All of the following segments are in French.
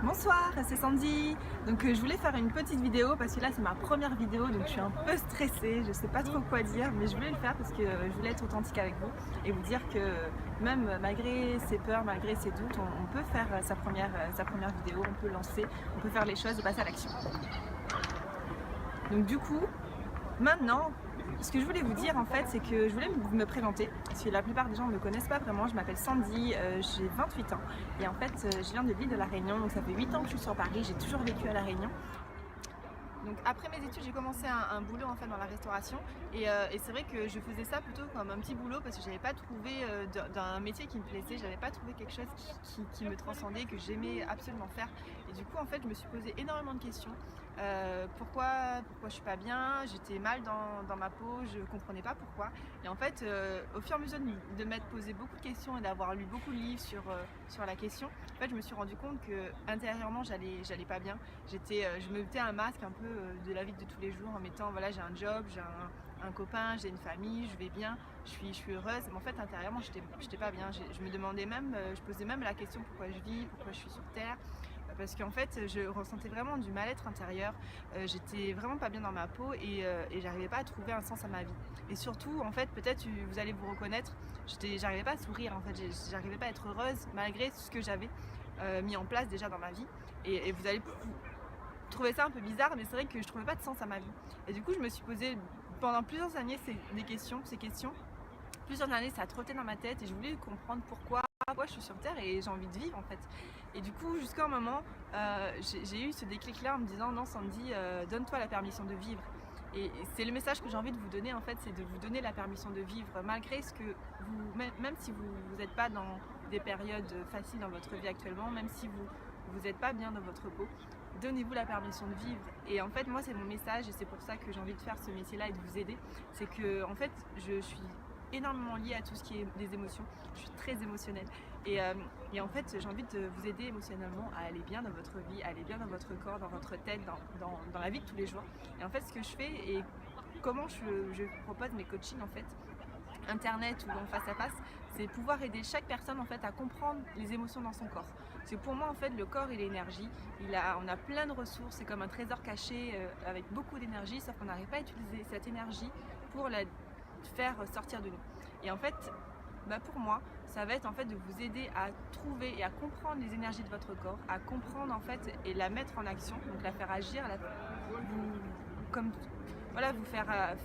Bonsoir, c'est Sandy. Donc je voulais faire une petite vidéo parce que là c'est ma première vidéo, donc je suis un peu stressée, je sais pas trop quoi dire, mais je voulais le faire parce que je voulais être authentique avec vous et vous dire que même malgré ses peurs, malgré ses doutes, on peut faire sa première vidéo, on peut lancer, on peut faire les choses et passer à l'action. Donc du coup, maintenant, ce que je voulais vous dire en fait, c'est que je voulais me présenter, parce que la plupart des gens ne me connaissent pas vraiment. Je m'appelle Sandy, j'ai 28 ans et en fait je viens de l'île de la Réunion, donc ça fait 8 ans que je suis sur Paris, j'ai toujours vécu à la Réunion. Donc après mes études, j'ai commencé un boulot en fait dans la restauration et c'est vrai que je faisais ça plutôt comme un petit boulot parce que j'avais pas trouvé d'un métier qui me plaisait, j'avais pas trouvé quelque chose qui me transcendait, que j'aimais absolument faire. Et du coup en fait je me suis posé énormément de questions. Pourquoi je suis pas bien, j'étais mal dans ma peau, je comprenais pas pourquoi. Et en fait au fur et à mesure de m'être posé beaucoup de questions et d'avoir lu beaucoup de livres sur la question, en fait je me suis rendu compte que intérieurement j'allais pas bien. Je me mettais un masque un peu de la vie de tous les jours en mettant voilà, j'ai un job, j'ai un copain, j'ai une famille, je vais bien, je suis heureuse, mais en fait intérieurement j'étais pas bien. Je me demandais même, je posais même la question pourquoi je vis, pourquoi je suis sur terre, parce qu'en fait je ressentais vraiment du mal-être intérieur, j'étais vraiment pas bien dans ma peau et j'arrivais pas à trouver un sens à ma vie. Et surtout en fait peut-être vous allez vous reconnaître, j'arrivais pas à sourire en fait, j'arrivais pas à être heureuse malgré ce que j'avais mis en place déjà dans ma vie. Et vous allez trouver ça un peu bizarre, mais c'est vrai que je trouvais pas de sens à ma vie. Et du coup je me suis posé pendant plusieurs années ces questions. Plusieurs années ça trottait dans ma tête et je voulais comprendre pourquoi je suis sur terre et j'ai envie de vivre en fait. Et du coup jusqu'à un moment j'ai eu ce déclic là en me disant non Sandy, donne-toi la permission de vivre. Et c'est le message que j'ai envie de vous donner en fait, c'est de vous donner la permission de vivre malgré ce que même si vous n'êtes pas dans des périodes faciles dans votre vie actuellement, même si vous n'êtes pas bien dans votre peau, donnez-vous la permission de vivre. Et en fait moi c'est mon message et c'est pour ça que j'ai envie de faire ce métier là et de vous aider. C'est que en fait je suis énormément liée à tout ce qui est des émotions, je suis très émotionnelle et en fait j'ai envie de vous aider émotionnellement à aller bien dans votre vie, à aller bien dans votre corps, dans votre tête, dans la vie de tous les jours. Et en fait ce que je fais et comment je propose mes coachings en fait, internet ou en face à face, c'est pouvoir aider chaque personne en fait à comprendre les émotions dans son corps. Parce que pour moi en fait le corps et l'énergie, on a plein de ressources, c'est comme un trésor caché avec beaucoup d'énergie, sauf qu'on n'arrive pas à utiliser cette énergie pour la faire sortir de nous. Et en fait pour moi ça va être en fait de vous aider à trouver et à comprendre les énergies de votre corps, à comprendre en fait et la mettre en action, donc la faire agir, vous faire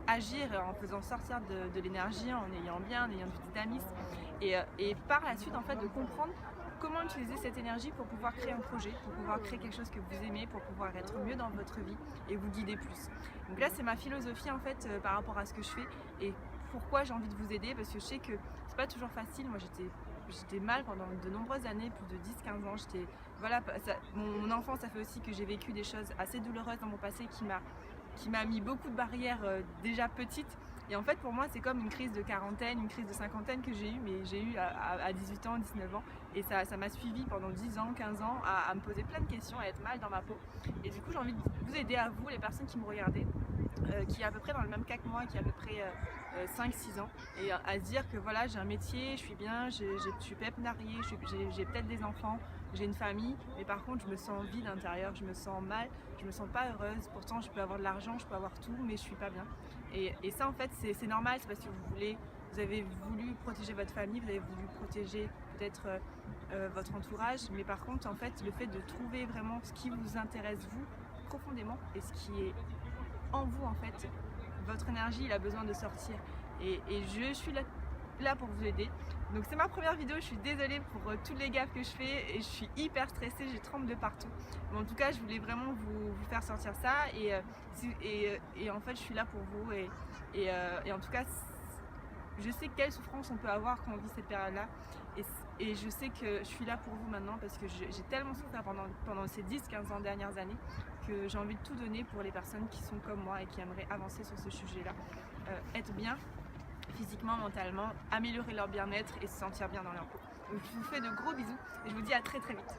agir en faisant sortir de l'énergie, en ayant bien, en ayant du dynamisme et par la suite en fait de comprendre comment utiliser cette énergie pour pouvoir créer un projet, pour pouvoir créer quelque chose que vous aimez, pour pouvoir être mieux dans votre vie et vous guider plus. Donc là c'est ma philosophie en fait par rapport à ce que je fais et pourquoi j'ai envie de vous aider, parce que je sais que c'est pas toujours facile. Moi j'étais mal pendant de nombreuses années, plus de 10-15 ans. Mon enfance ça fait aussi que j'ai vécu des choses assez douloureuses dans mon passé qui m'a mis beaucoup de barrières déjà petites. Et en fait pour moi c'est comme une crise de quarantaine, une crise de cinquantaine que j'ai eue, mais j'ai eu à 18 ans, 19 ans. Et ça m'a suivi pendant 10 ans, 15 ans à me poser plein de questions, à être mal dans ma peau. Et du coup j'ai envie de vous aider à vous, les personnes qui me regardez, qui est à peu près dans le même cas que moi, qui a à peu près 5-6 ans, et à se dire que voilà j'ai un métier, je suis bien, je suis peut-être mariée, j'ai peut-être des enfants, j'ai une famille, mais par contre je me sens vide intérieur, je me sens mal, je me sens pas heureuse. Pourtant je peux avoir de l'argent, je peux avoir tout, mais je suis pas bien. Et ça en fait c'est normal, c'est parce que vous avez voulu protéger votre famille, vous avez voulu protéger peut-être votre entourage, mais par contre en fait le fait de trouver vraiment ce qui vous intéresse vous profondément et ce qui est en vous en fait, votre énergie il a besoin de sortir et je suis là pour vous aider. Donc c'est ma première vidéo, je suis désolée pour toutes les gaffes que je fais et je suis hyper stressée, je tremble de partout. Mais en tout cas je voulais vraiment vous faire sortir ça et en fait je suis là pour vous et en tout cas je sais quelle souffrance on peut avoir quand on vit cette période-là et je sais que je suis là pour vous maintenant parce que j'ai tellement souffert pendant ces 10-15 ans dernières années que j'ai envie de tout donner pour les personnes qui sont comme moi et qui aimeraient avancer sur ce sujet-là, être bien physiquement, mentalement, améliorer leur bien-être et se sentir bien dans leur peau. Donc je vous fais de gros bisous et je vous dis à très très vite.